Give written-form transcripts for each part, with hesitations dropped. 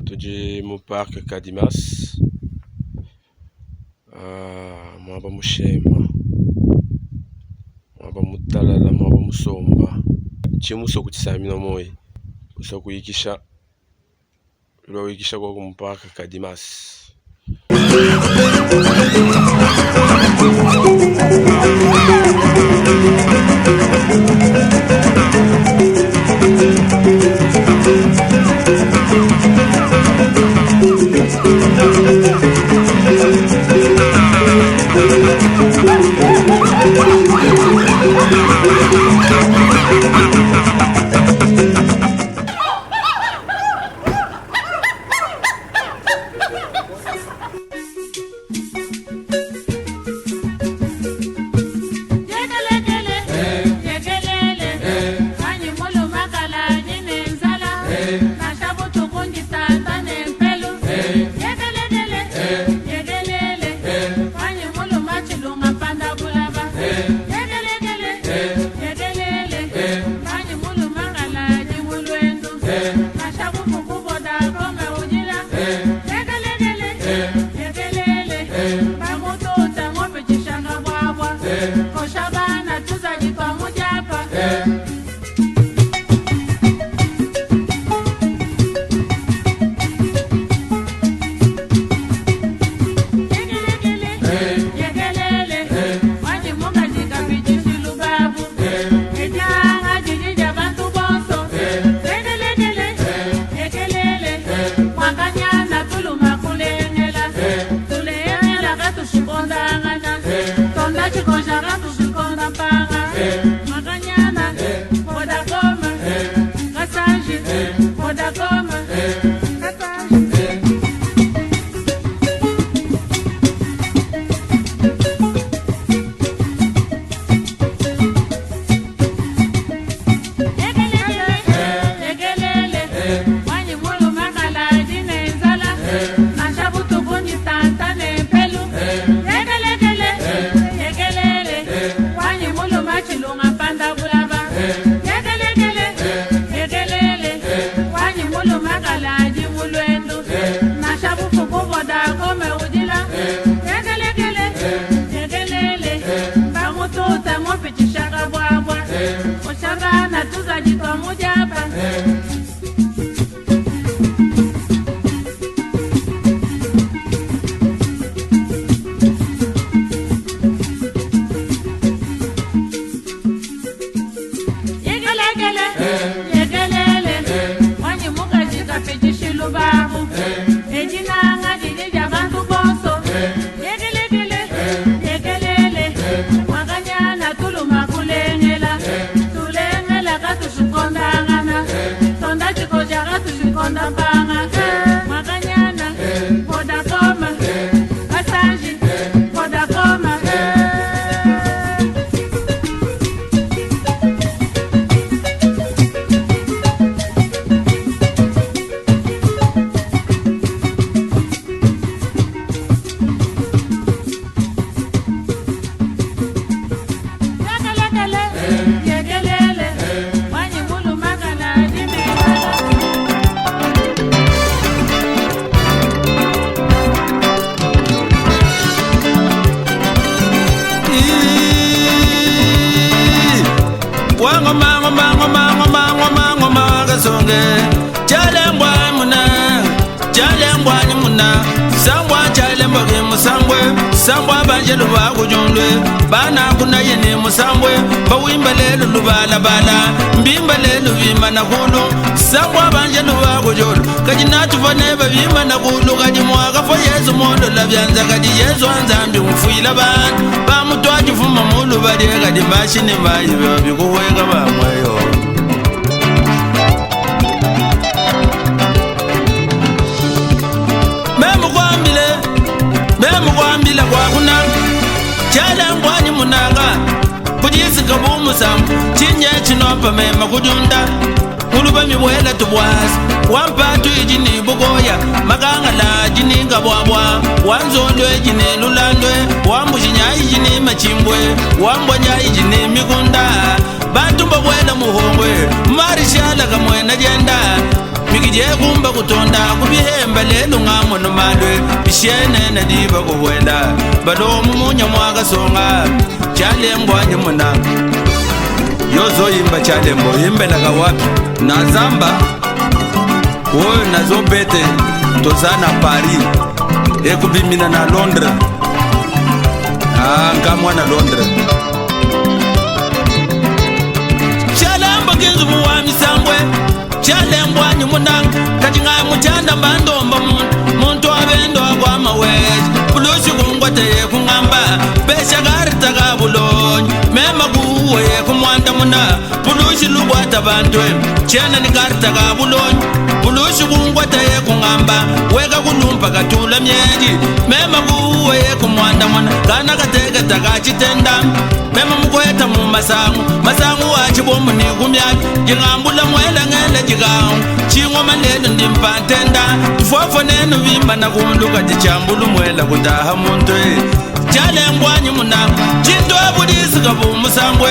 tuje mu park Kadimas mwaba mushema mwaba mutalala mwaba musomba chimuso kuchisamina moyi uso kuyikisha kwa mu park Kadimas. Sambwa banjelu ba kujundwe bana kuna yene musambwe bawimba lelu lubala bala mbimba lelu vima na kulu sambwa banjelu ba kujulu kajina tufane ba vima na kulu kajimwa kafo Yesu mondo la byanza kadi Yesu anzambi mfuila ban ba mutwaji fuma mulu bade kadi mashini bayi bikuweka ba mwayo Mwambila kwa kuna Chala mwani munanga Kujisi kabu musam Chinye chinopa mema kujunda Uluba miwela tubwas Wampa tu ijini bugoya Maganga la jini kabwabwa Wanzondwe jini lulandwe Wambujinya ijini machimbwe Wambwanya ijini mikunda Bantu mbawela muhongwe Marishala kamwe na jenda je kumba kutonda kubihemba lelo ngamo no malwe bishene na diba kuwela balo mumunya mwaga songa chalembwa nyumuna yozo imba chalembo imbela ka wapi na zamba oyo nazo bete tozana Paris ekubimina na Londres ngamwa na Londres chalembo kinzubu wa misambwe chalembwa nyumuna kati nga muchanda bandomba muntu abendo agwa maweji pulushi kungwate kungamba besha garita kabulonyi mema kuwe kumwanda muna pulushi lugwata bantwe chena ni garita kabulonyi pulushi kungwate kungamba weka kulumpa katula myeji mema kuwe kumwanda muna kana kateke takachitenda mema mkweta mu masangu wachibomu ni kumyaji jingambula mwele ngele jigamu chingo maneno ndimpatenda tufofo nenu vimba na kunduka jichambulu mwela kudaha muntwe chalembwa nyumuna chintu abudisi kabu musambwe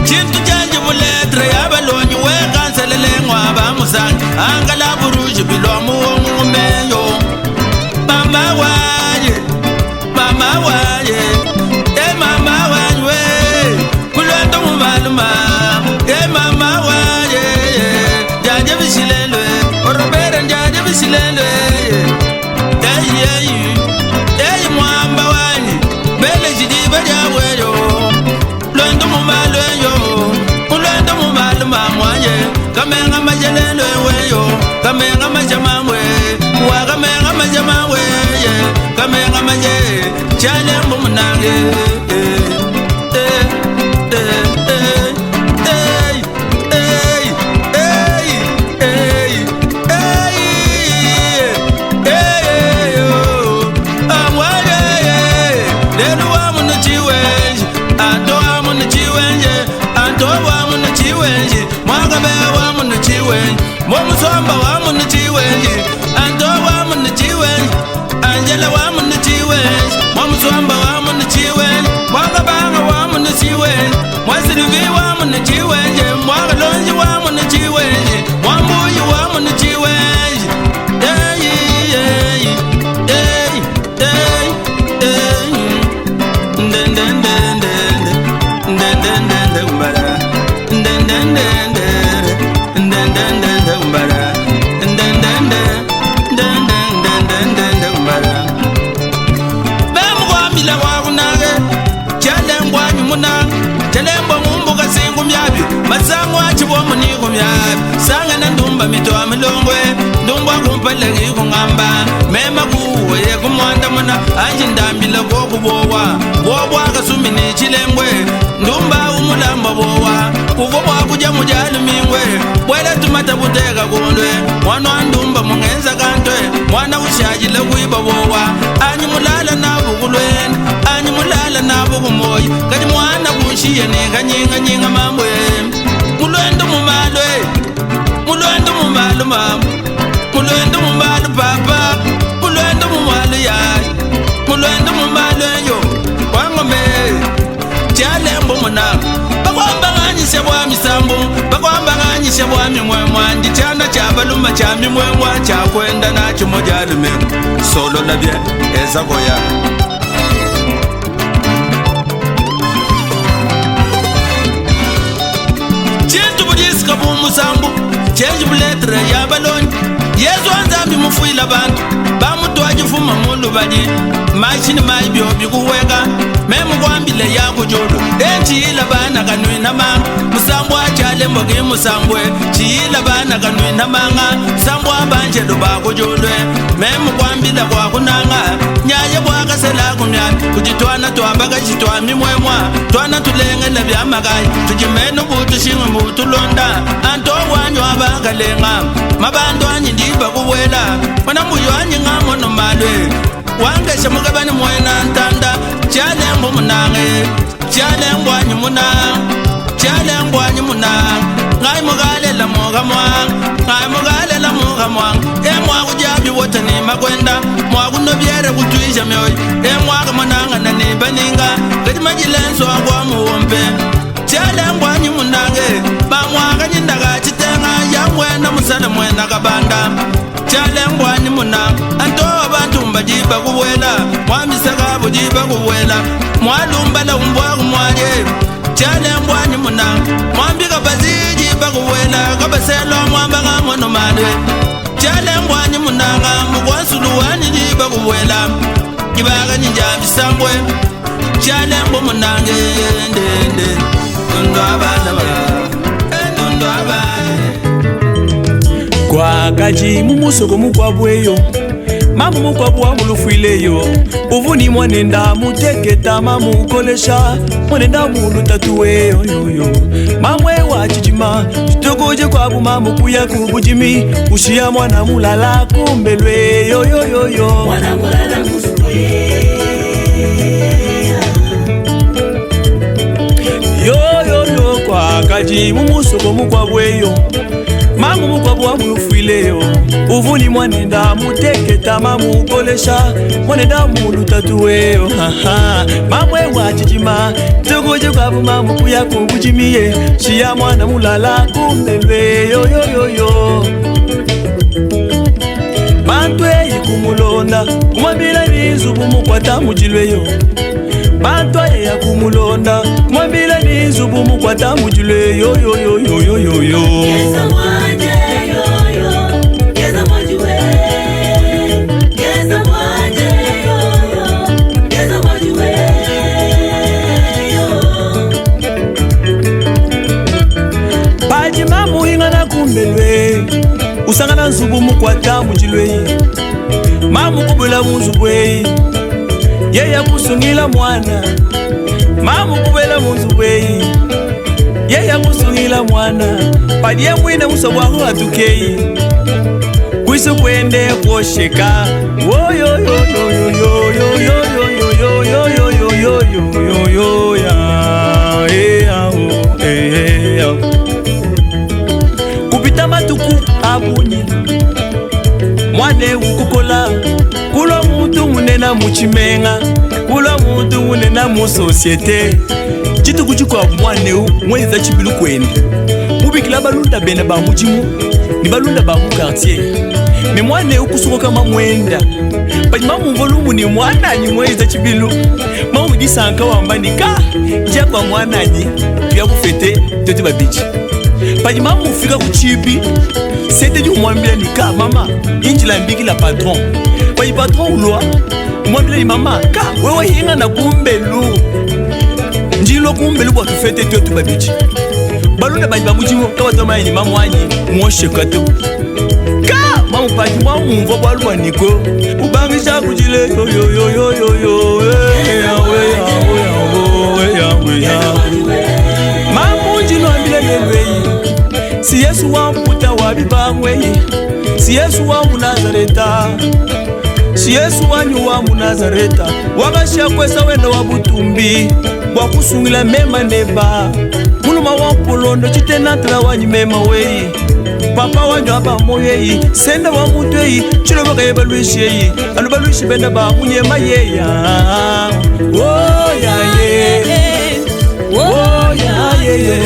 chintu chanji buletre yabalonyi wekanselele ngwaba musangi angala buruji bilomu wongumeyo mama waye mama waye kulendo mubaluma mama waye jaje bisilelwe orobere jaje bisilelwe mwamba wani bele jidiba jaweyo lendo mubalweyo kulendo mubaluma mwaye kamenga majelelwe weyo kamenga majamamwe wa kamenga majamamwe kamenga maje chalembo munange Momusomba wa munu chiwenji Anto wa munu chiwenji Angela wa munu chiwenji Momusomba wa munu chiwenji Mwagabanga wa munu chiwenji Mwasilivi wa munu chiwenji Mwagalonji wa munu chiwenji Mwambuyi wa munu chiwenji masangu achibomu ni kumyabi sanga na ndumba mitoa milongwe ndumba kumpalagi kungamba mema kuwe kumwanda muna anjindambila kokubowa bobwa kasumi ni chilembwe ndumba umulamba bowa kuvobwa kuja mujali mingwe bwele tumata buteka kundwe mwana ndumba mungenza kantwe mwana ushajile kuiba bowa anyi mulala na bukulweni anyi mulala na bukumoyi kati mwana kunshiye ni kanyinga mamwe mulwendo mumalu mama mulwendo mumalu papa mulwendo mumalu yayi mulwendo mumalu yo wangome chalembo muna bakwamba nganyisha bwa misambo bakwamba nganyisha bwa mimwemwa ndichana chabaluma cha mimwemwa chakwenda nacho mojalume solo labye ezakoya musambu change buletre ya baloni yezo anzambi mufuila bantu bamutwaje fuma mulu bali machini maibyo bikuweka memu kwambile ya kujodo enjila bana kanwina manga musambu achale mboge musambwe chila bana kanwina manga musambu abanje do bakujodwe memu kwambila kwa kunanga nyaye bwaka sela kumyani kujitwana twambaga chitwa mimwemwa twana tulengela byamagai tujimeno butushinga mutulonda anto wanyo abagalenga mabando anyi ndiba kuwela mwana muyanyi ngamo no malwe wange shamugabani mwena ntanda chalembo munange chalembo anyi muna chalembo anyi muna ngai mugalela mogamwa ngai mugalela mogamwa emwa kujabi wotani makwenda mwa kuno byere kutwisha myoy emwa kamananga na nibaninga kati majilenso agwa muombe chalembo anyi munange bamwa kanyindaga chitenga ya mwena musala mwena kabanda chale ngwani muna anto abantu mbajiba kuwela mwamisaka bujiba kuwela mwalumba la umbwa kumwaje chale ngwani muna mwambika baziji bakuwela kabaselo mwamba kamono mane chale ngwani muna mugwasuluwani jiba kuwela kibaga njambi sambwe chale ngbo munange ndende ndo abana ba ndo abana kwa kaji mumusoko mukwabweyo mamu mukwabwa mulufuileyo uvuni mwanenda muteketa mamu kolesha mwanenda mulu tatuweyo yoyo mamwe wa chichima chitokoje kwabu mamu kuya kubujimi ushia mwana mulala kumbelwe yoyoyoyo mwana mulala musukuye yoyoyo kwa kaji mumusoko mukwabweyo mamu mukwabwa mulufuileyo uvuni mwanenda muteketa mamu kolesha mwanenda mulu tatuweyo mamwe wa chichima togoje kwabu mamu kuya kubujimiye shiya mwana mulala kumbelwe yoyoyoyo bantwe kumulonda kumwambila nizubu mukwata mujilweyo bantwe kumulonda kumwambila nizubu mukwata mujilweyo yoyoyoyoyoyo usangana nzubu mukwata mujilweyi mamu kubela munzubweyi yeya kusungila mwana mamu kubela munzubweyi yeya kusungila mwana padiye mwine musobwaho atukeyi kwisu kwende kwosheka kupita matuku abunyi mwane ukukola kulo muntu munena muchimenga kulo muntu munena mu societe chituku chikwa mwane mweza chibilu kwende mubikila balunda bena ba mujimu ni balunda ba mu quartier me mwane ukusuka mamwenda bali mamu volumu ni mwana ni mweza chibilu mamu disanka wambanika jaba mwana ni bya bufete tete babichi bali mamu ufika kuchibi c'était du mwambia nika mama injila mbiki la patron bali patron ulwa mwambia ni mama ka wewe hinga na kumbelu njilo kumbelu kwa tufete tete babichi balunda bali bamujimo kawatoma ni mamu wanyi mwoshe kato ka mamu pati mamu mvo balwa niko ubangisha kujile yo yo yo yo yo yo mamu njilo ambile lelweyi si Yesu wa mputa wa bibamweyi si Yesu wa Munazareta si Yesu wanyu wa Munazareta wakashia kwesa wendo wa butumbi wakusungila mema neba muluma wa polondo chitenatala wanyi mema weyi papa wanyu aba moyeyi senda wa mutweyi chilo baka yebalwisheyi anu balwishi benda ba munyema yeya oh ya ye oh ya ye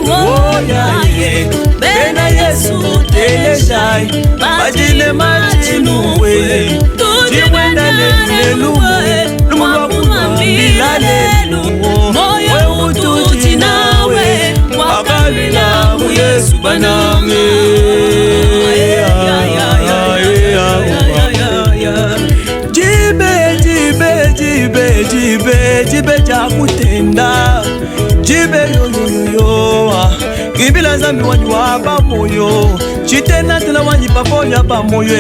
oh ya ye bena Yesu teleshai bajile machinu we jimwenda lelu lumwa kumambila lelu moyo ututi nawe wakabila mu Yesu baname jibe jibe jibe jibe jibe jakutenda jibe yoyoyoyo kibila zambi wanyi waba moyo chitena tela wanyi paponya pa moyo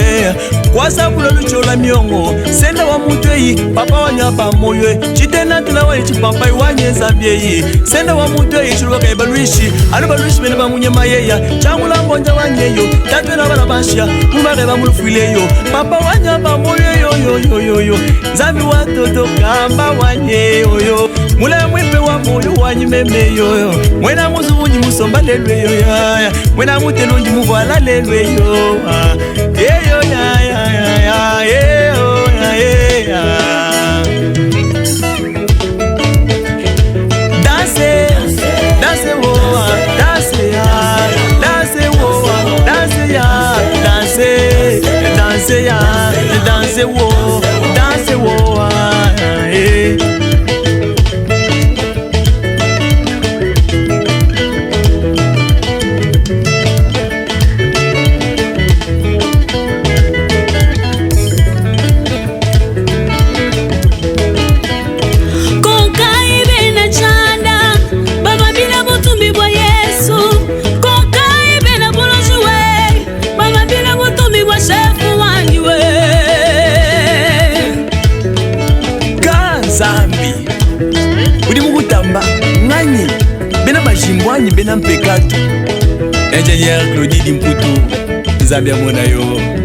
kwa sababu luchola miongo senda wa mutweyi papa wanya pa moyo chitena tela wanyi chipampai wanyi zambieyi senda wa mutweyi chuluka kaibalwishi anu balwishi bene ba munyema yeya changula mbonja wanyeyo tatwena bala bashia mumare ba mulufuileyo papa wanya pa moyo yoyoyoyo zambi watoto kamba wanyeyo mula mwepe wa moyo wanyi memeyo mwena muzunyi musomba lelweyo ya mwena mutelunji muvala lelweyo yeyo ya yeyo ya danse danse wo mabe na mpekatu. Ingénieur Claudie Dimputu, Zambia Monayo.